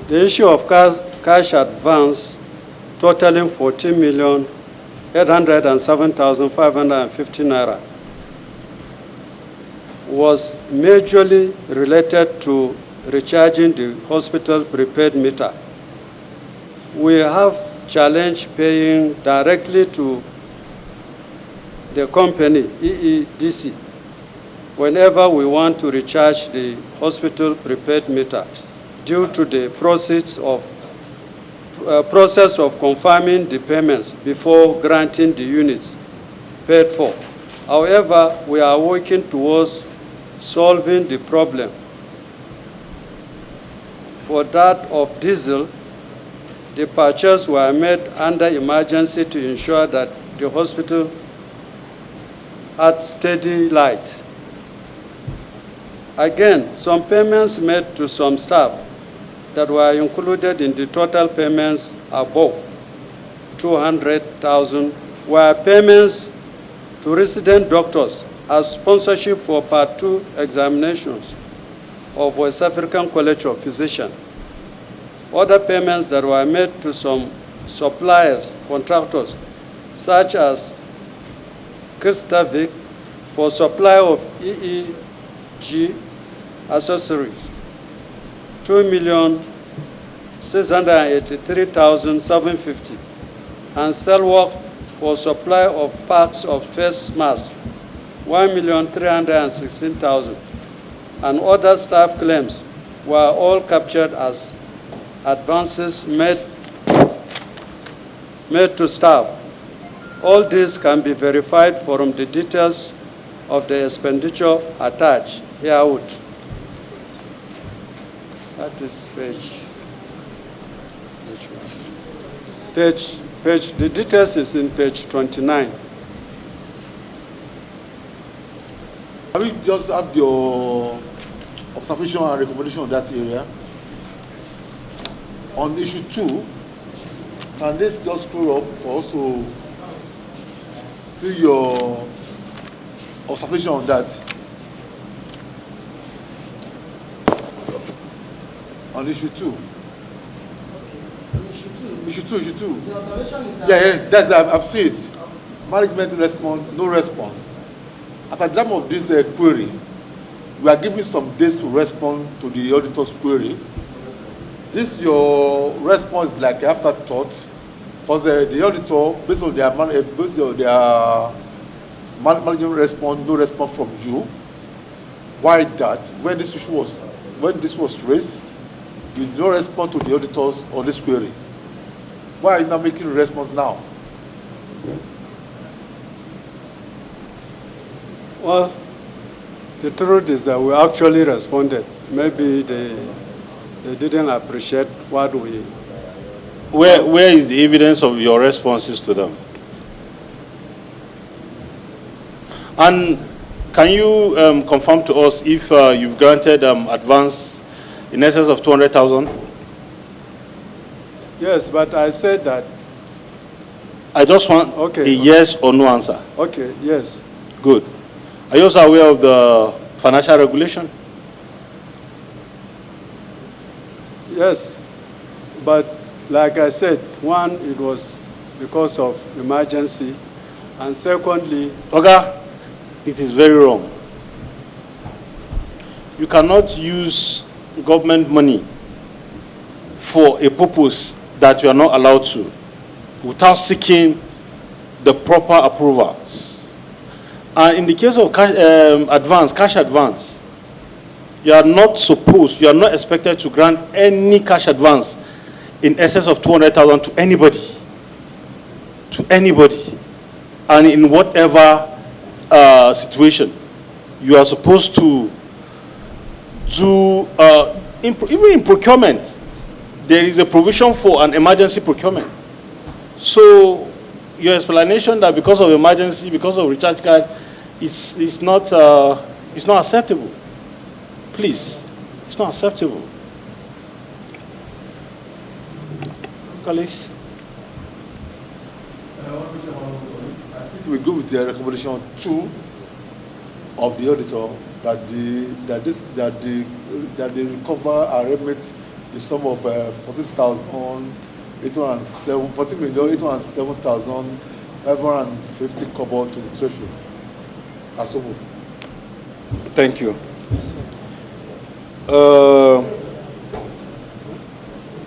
The issue of cash advance totaling 14,807,550 naira was majorly related to recharging the hospital prepaid meter. We have challenged paying directly to the company, EEDC, whenever we want to recharge the hospital prepaid meter due to the process of confirming the payments before granting the units paid for. However, we are working towards solving the problem. For that of diesel, the purchases were made under emergency to ensure that the hospital had steady light. Again, some payments made to some staff that were included in the total payments above 200,000 were payments to resident doctors as sponsorship for Part 2 examinations of West African College of Physicians. Other payments that were made to some suppliers, contractors, such as Christavic for supply of EEG accessories, 2,683,750, and Cellwork for supply of packs of face masks, 1,316,000, and other staff claims were all captured as advances made to staff. All this can be verified from the details of the expenditure attached herewith. That is the details is in page 29. Can we just have your observation and recommendation on that area? On issue 2, can this just scroll up for us to see your observation on that? On issue 2. Issue 2. The observation is that... Yes, that's, I've seen it. Management respond, no response. At the time of this query, we are giving some days to respond to the auditor's query. This, your response is like afterthought, because the auditor, based on their management response, no response from you. Why that? When this issue was raised, you did not respond to the auditors on this query. Why are you not making a response now? Well, the truth is that we actually responded. Maybe they didn't appreciate what we... Where is the evidence of your responses to them? And can you confirm to us if you've granted advance in excess of 200,000? Yes, but I said that... I just want a yes or no answer. Okay, yes. Good. Are you also aware of the financial regulation? Yes, but like I said, one, it was because of emergency, and secondly... Okay, it is very wrong. You cannot use government money for a purpose that you are not allowed to without seeking the proper approvals. And in the case of cash advance, you are not expected to grant any cash advance in excess of 200,000 to anybody. And in whatever situation, you are supposed to do, even in procurement, there is a provision for an emergency procurement. So your explanation that because of emergency, because of recharge card, is not acceptable. Please, it's not acceptable. Colleagues? I think we go with the recommendation 2 of the auditor that they recover and remit the sum of 14,807,550 kobo to the Treasury. As so moved. Thank you.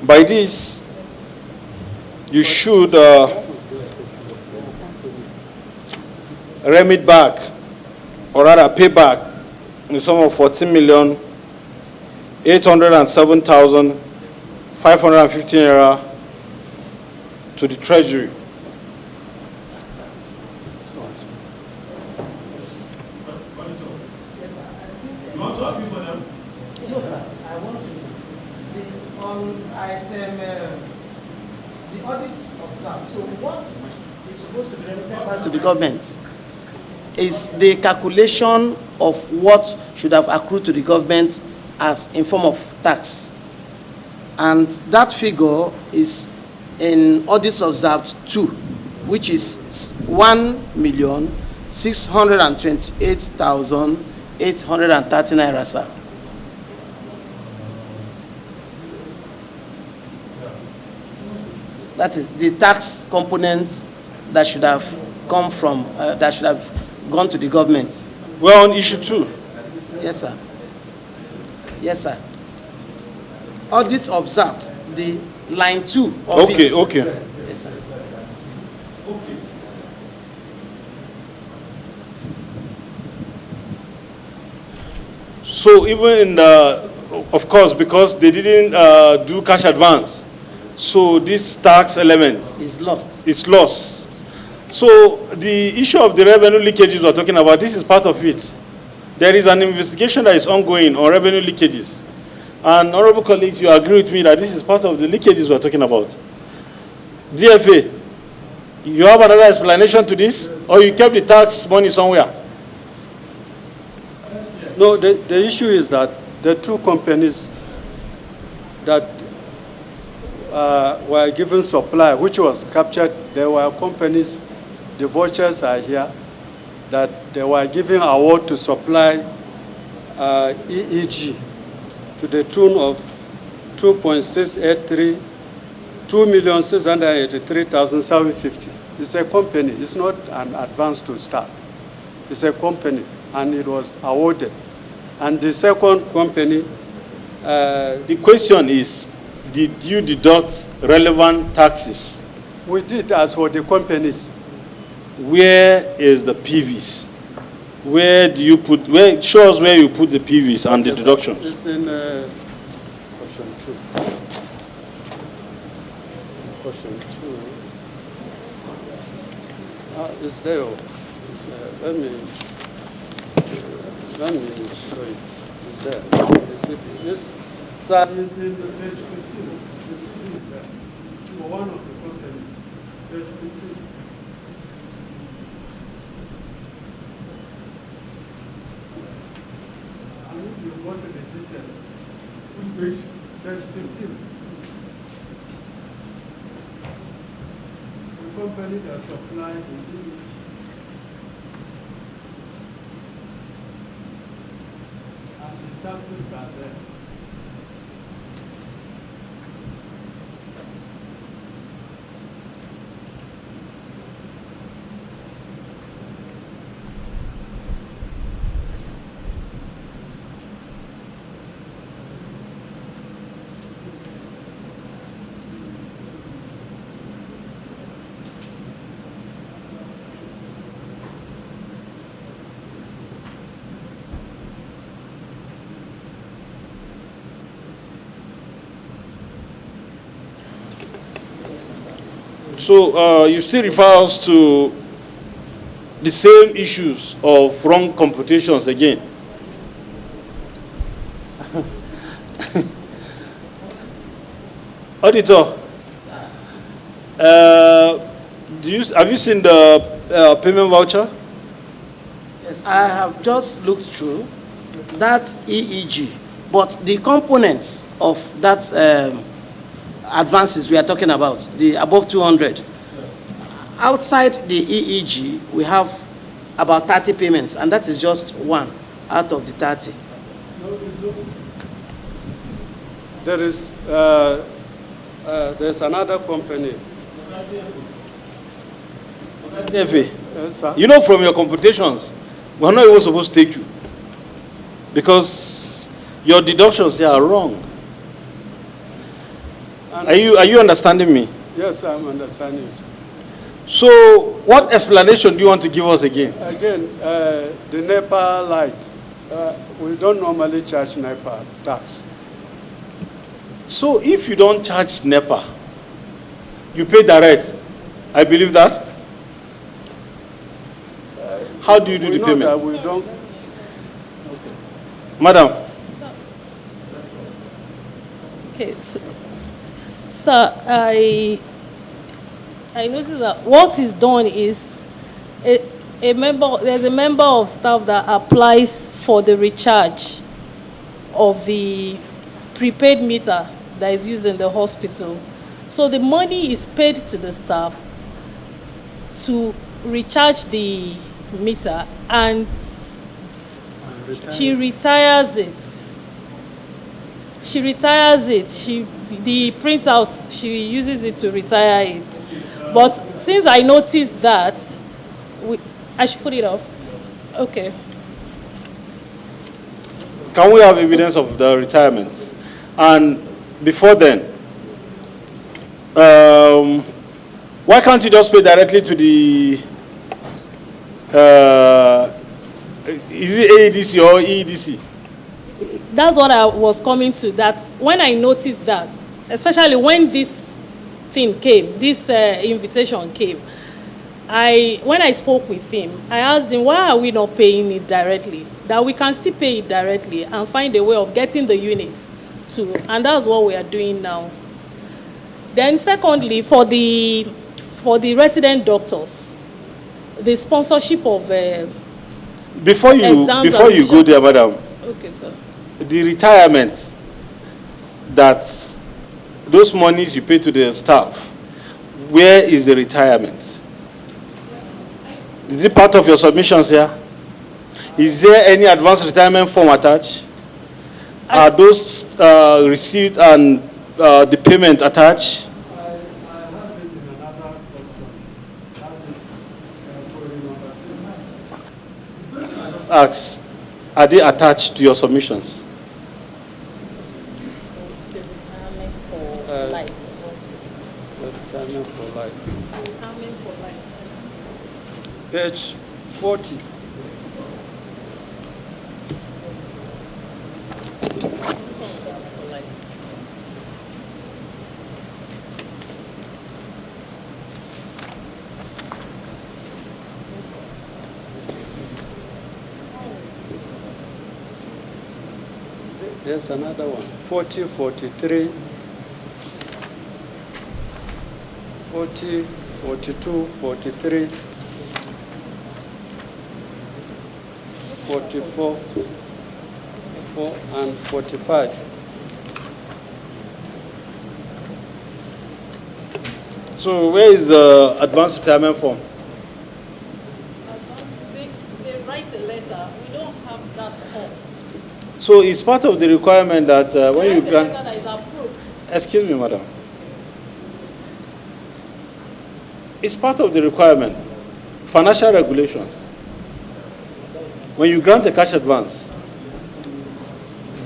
By this, you should remit back, or rather pay back, in the sum of 14,807,550 naira to the Treasury. No, sir. I want to. On item, the audits observed. So what is supposed to be remitted back to the government is the calculation of what should have accrued to the government as in form of tax. And that figure is in audits observed 2, which is 1,628,830 naira, sir. That is the tax component that should have come from, that should have gone to the government. We're on issue 2. Yes, sir. Yes, sir. Audit observed, the line 2 of it. Okay. Yes, sir. So even in the, of course, because they didn't do cash advance, so this tax element It's lost. is lost. So the issue of the revenue leakages we're talking about, this is part of it. There is an investigation that is ongoing on revenue leakages. And honorable colleagues, you agree with me that this is part of the leakages we're talking about. DFA, you have another explanation to this? Or you kept the tax money somewhere? No, the issue is that the two companies that were given supply, which was captured, there were companies, the vouchers are here, that they were giving award to supply EEG to the tune of 2,683,750. It's a company. It's not an advance to start. It's a company, and it was awarded. And the second company, The question is, did you deduct relevant taxes? we did as for the companies. Where is the PVs? Where do you put, where, show us where you put the PVs and the Yes, sir. deductions. It's in question 2. Question 2. It's there. Let me show it. It's there. This side is in the page 15. Is there. For one of the companies, page 15. I need you go to the details. Which page 15. The company that supplied the image. And the taxes are there. So you still refer us to the same issues of wrong computations again. Auditor, have you seen the payment voucher? Yes, I have just looked through that EEG, but the components of that advances we are talking about, the above 200, outside the EEG, we have about 30 payments, and that is just one out of the 30. there's another company. Yes, sir. You know, from your computations, we're not even supposed to take you because your deductions they are wrong. And Are you understanding me? yes, I'm understanding. Sir. So, what explanation do you want to give us again? Again, the NEPA light. We don't normally charge NEPA tax. So, if you don't charge NEPA, you pay direct. I believe that. How do you do We the know payment? that we don't. Madam. Okay, sir, I noticed that what is done is there's a member of staff that applies for the recharge of the prepaid meter that is used in the hospital. So the money is paid to the staff to recharge the meter, and she retires it. The printout, she uses it to retire it. But since I noticed that, I should put it off. Okay. Can we have evidence of the retirement? And before then, why can't you just pay directly to the, is it AEDC or EEDC? That's what I was coming to, that when I noticed that, especially when this thing came, this invitation came, when I spoke with him, I asked him, why are we not paying it directly? That we can still pay it directly and find a way of getting the units too. And that's what we are doing now. Then secondly, for the resident doctors, the sponsorship of Before you go there, madam, okay, sir. the retirement that those monies you pay to the staff, where is the retirement? Is it part of your submissions here? Is there any advanced retirement form attached? Are those received and the payment attached? I have it in another question. That is query number 6. Ask, are they attached to your submissions? The retirement for lights. Retirement for life. Retirement for life. Page 40. There's another one. 40, 43, 40, 42, 43, 44, 4, and 45. So where is the advanced retirement form? They write a letter. We don't have that form. So it's part of the requirement that when you Write a grant... letter that is approved. Excuse me, madam. It's part of the requirement, financial regulations. When you grant a cash advance,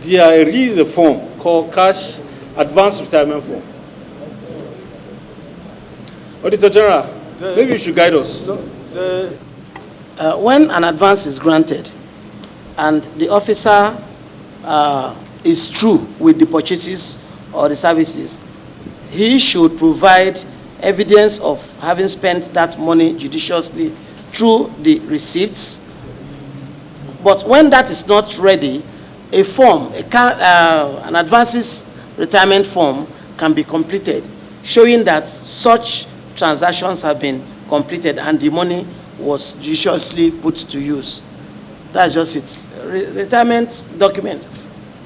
there is a form called cash advance retirement form. Auditor General, maybe you should guide us. When an advance is granted and the officer is true with the purchases or the services, he should provide evidence of having spent that money judiciously through the receipts. But when that is not ready, a form, an advances retirement form can be completed, showing that such transactions have been completed and the money was judiciously put to use. That's just it. Retirement document,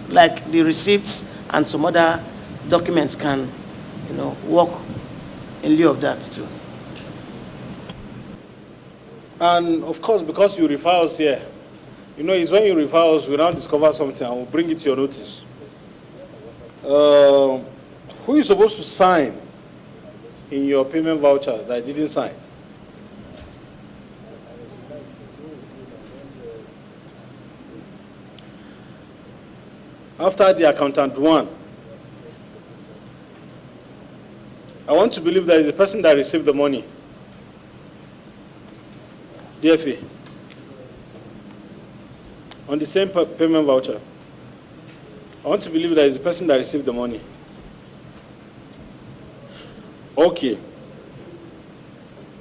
like the receipts and some other documents, can, work in lieu of that too. And of course, because you refer us here, it's when you refer us, we now discover something and we'll bring it to your notice. Who is supposed to sign in your payment voucher that didn't sign? After the accountant one, I want to believe there is a person that received the money. DFA. On the same payment voucher. I want to believe there is a person that received the money. Okay.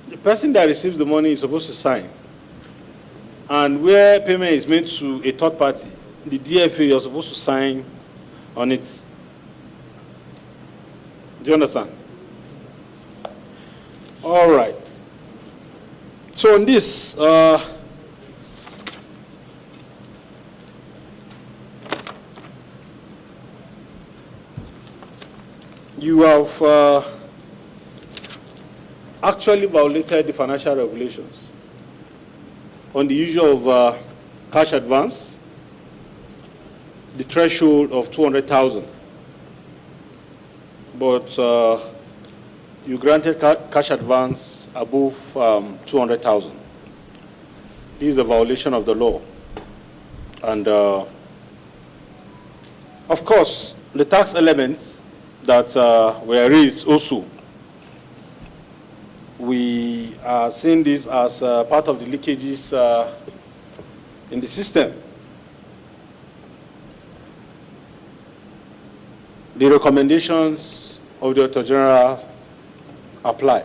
The person that receives the money is supposed to sign. And where payment is made to a third party, the DFA, you're supposed to sign on it. Do you understand? All right. So on this, you have actually violated the financial regulations on the issue of cash advance, the threshold of 200,000. But you granted cash advance above 200,000. This is a violation of the law. And of course, the tax elements that were raised also, we are seeing this as part of the leakages in the system. The recommendations of the Auditor General apply.